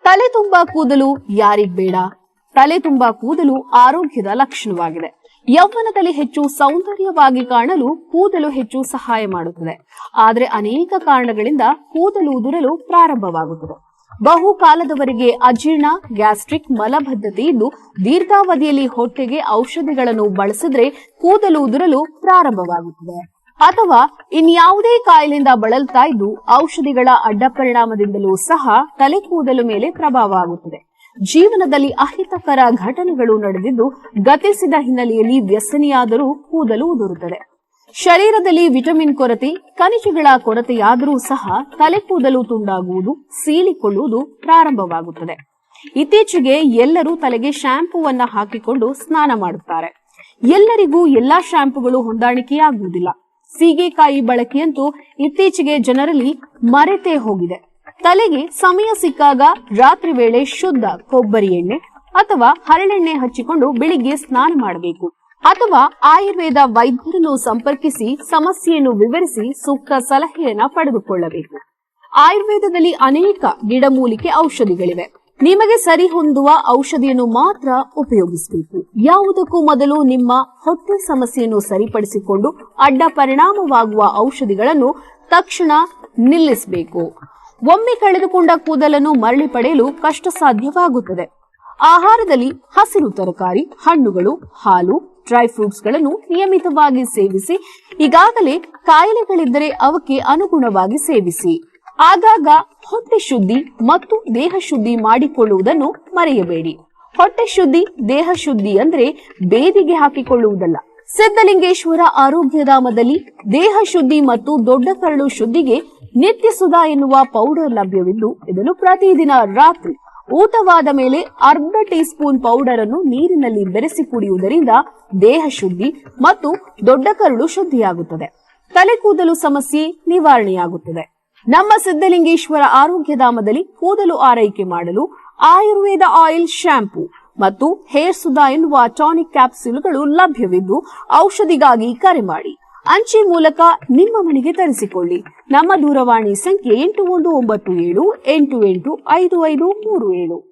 ತಲೆ ತುಂಬಾ ಕೂದಲು ಯಾರಿಗ್ ಬೇಡ? ತಲೆ ತುಂಬಾ ಕೂದಲು ಆರೋಗ್ಯದ ಲಕ್ಷಣವಾಗಿದೆ. ಯೌವನದಲ್ಲಿ ಹೆಚ್ಚು ಸೌಂದರ್ಯವಾಗಿ ಕಾಣಲು ಕೂದಲು ಹೆಚ್ಚು ಸಹಾಯ ಮಾಡುತ್ತದೆ. ಆದರೆ ಅನೇಕ ಕಾರಣಗಳಿಂದ ಕೂದಲು ಉದುರಲು ಪ್ರಾರಂಭವಾಗುತ್ತದೆ. ಬಹುಕಾಲದವರೆಗೆ ಅಜೀರ್ಣ, ಗ್ಯಾಸ್ಟ್ರಿಕ್, ಮಲಬದ್ಧತೆ ಇದ್ದು ದೀರ್ಘಾವಧಿಯಲ್ಲಿ ಹೊಟ್ಟೆಗೆ ಔಷಧಿಗಳನ್ನು ಬಳಸಿದ್ರೆ ಕೂದಲು ಉದುರಲು ಪ್ರಾರಂಭವಾಗುತ್ತದೆ. ಅಥವಾ ಇನ್ಯಾವುದೇ ಕಾಯಿಲೆಯಿಂದ ಬಳಲ್ತಾ ಇದ್ದು ಔಷಧಿಗಳ ಅಡ್ಡ ಪರಿಣಾಮದಿಂದಲೂ ಸಹ ತಲೆ ಕೂದಲು ಮೇಲೆ ಪ್ರಭಾವ ಆಗುತ್ತದೆ. ಜೀವನದಲ್ಲಿ ಅಹಿತಕರ ಘಟನೆಗಳು ನಡೆದಿದ್ದು ಗತಿಸಿದ ಹಿನ್ನೆಲೆಯಲ್ಲಿ ವ್ಯಸನಿಯಾದರೂ ಕೂದಲು ಉದುರುತ್ತದೆ. ಶರೀರದಲ್ಲಿ ವಿಟಮಿನ್ ಕೊರತೆ, ಖನಿಜಗಳ ಕೊರತೆಯಾದರೂ ಸಹ ತಲೆ ಕೂದಲು ತುಂಡಾಗುವುದು, ಸೀಳಿಕೊಳ್ಳುವುದು ಪ್ರಾರಂಭವಾಗುತ್ತದೆ. ಇತ್ತೀಚೆಗೆ ಎಲ್ಲರೂ ತಲೆಗೆ ಶ್ಯಾಂಪೂವನ್ನ ಹಾಕಿಕೊಂಡು ಸ್ನಾನ ಮಾಡುತ್ತಾರೆ. ಎಲ್ಲರಿಗೂ ಎಲ್ಲಾ ಶ್ಯಾಂಪೂಗಳು ಹೊಂದಾಣಿಕೆಯಾಗುವುದಿಲ್ಲ. ಸೀಗೆಕಾಯಿ ಬಳಕೆಯಂತೂ ಇತ್ತೀಚೆಗೆ ಜನರಲ್ಲಿ ಮರೆತೇ ಹೋಗಿದೆ. ತಲೆಗೆ ಸಮಯ ಸಿಕ್ಕಾಗ ರಾತ್ರಿ ವೇಳೆ ಶುದ್ಧ ಕೊಬ್ಬರಿ ಎಣ್ಣೆ ಅಥವಾ ಹರಳೆಣ್ಣೆ ಹಚ್ಚಿಕೊಂಡು ಬೆಳಿಗ್ಗೆ ಸ್ನಾನ ಮಾಡಬೇಕು. ಅಥವಾ ಆಯುರ್ವೇದ ವೈದ್ಯರನ್ನು ಸಂಪರ್ಕಿಸಿ ಸಮಸ್ಯೆಯನ್ನು ವಿವರಿಸಿ ಸೂಕ್ತ ಸಲಹೆಯನ್ನ ಪಡೆದುಕೊಳ್ಳಬೇಕು. ಆಯುರ್ವೇದದಲ್ಲಿ ಅನೇಕ ಗಿಡಮೂಲಿಕೆ ಔಷಧಿಗಳಿವೆ. ನಿಮಗೆ ಸರಿ ಹೊಂದುವ ಔಷಧಿಯನ್ನು ಮಾತ್ರ ಉಪಯೋಗಿಸಬೇಕು. ಯಾವುದಕ್ಕೂ ಮೊದಲು ನಿಮ್ಮ ಹೊಟ್ಟೆ ಸಮಸ್ಯೆಯನ್ನು ಸರಿಪಡಿಸಿಕೊಂಡು ಅಡ್ಡ ಪರಿಣಾಮವಾಗುವ ಔಷಧಿಗಳನ್ನು ತಕ್ಷಣ ನಿಲ್ಲಿಸಬೇಕು. ಒಮ್ಮೆ ಕಳೆದುಕೊಂಡ ಕೂದಲನ್ನು ಮರಳಿ ಪಡೆಯಲು ಕಷ್ಟ ಸಾಧ್ಯವಾಗುತ್ತದೆ. ಆಹಾರದಲ್ಲಿ ಹಸಿರು ತರಕಾರಿ, ಹಣ್ಣುಗಳು, ಹಾಲು, ಡ್ರೈ ಫ್ರೂಟ್ಸ್ ಗಳನ್ನು ನಿಯಮಿತವಾಗಿ ಸೇವಿಸಿ. ಈಗಾಗಲೇ ಕಾಯಿಲೆಗಳಿದ್ದರೆ ಅವಕ್ಕೆ ಅನುಗುಣವಾಗಿ ಸೇವಿಸಿ. ಆಗಾಗ ಹೊಟ್ಟೆ ಶುದ್ಧಿ ಮತ್ತು ದೇಹ ಶುದ್ಧಿ ಮಾಡಿಕೊಳ್ಳುವುದನ್ನು ಮರೆಯಬೇಡಿ. ಹೊಟ್ಟೆ ಶುದ್ಧಿ, ದೇಹ ಶುದ್ಧಿ ಅಂದ್ರೆ ಬೇದಿಗೆ ಹಾಕಿಕೊಳ್ಳುವುದಲ್ಲ. ಸಿದ್ಧಲಿಂಗೇಶ್ವರ ಆರೋಗ್ಯಧಾಮದಲ್ಲಿ ದೇಹ ಶುದ್ಧಿ ಮತ್ತು ದೊಡ್ಡ ಕರಳು ಶುದ್ಧಿಗೆ ನಿತ್ಯ ಸುಧಾ ಎನ್ನುವ ಪೌಡರ್ ಲಭ್ಯವಿದ್ದು ಇದನ್ನು ಪ್ರತಿದಿನ ರಾತ್ರಿ ಊಟವಾದ ಮೇಲೆ ಅರ್ಧ ಟೀ ಸ್ಪೂನ್ ಪೌಡರ್ ಅನ್ನು ನೀರಿನಲ್ಲಿ ಬೆರೆಸಿ ಕುಡಿಯುವುದರಿಂದ ದೇಹ ಶುದ್ಧಿ ಮತ್ತು ದೊಡ್ಡ ಕರಳು ಶುದ್ಧಿಯಾಗುತ್ತದೆ. ತಲೆ ಕೂದಲು ಸಮಸ್ಯೆ ನಿವಾರಣೆಯಾಗುತ್ತದೆ. ನಮ್ಮ ಸಿದ್ಧಲಿಂಗೇಶ್ವರ ಆರೋಗ್ಯಧಾಮದಲ್ಲಿ ಕೂದಲು ಆರೈಕೆ ಮಾಡಲು ಆಯುರ್ವೇದ ಆಯಿಲ್, ಶ್ಯಾಂಪೂ ಮತ್ತು ಹೇರ್ ಸುಧಾ ಎನ್ನುವ ಟಾನಿಕ್ ಕ್ಯಾಪ್ಸೂಲ್ಗಳು ಲಭ್ಯವಿದ್ದು ಔಷಧಿಗಾಗಿ ಕರೆ ಮಾಡಿ. ಅಂಚೆ ಮೂಲಕ ನಿಮ್ಮ ಮನೆಗೆ ತರಿಸಿಕೊಳ್ಳಿ. ನಮ್ಮ ದೂರವಾಣಿ ಸಂಖ್ಯೆ 8197885537.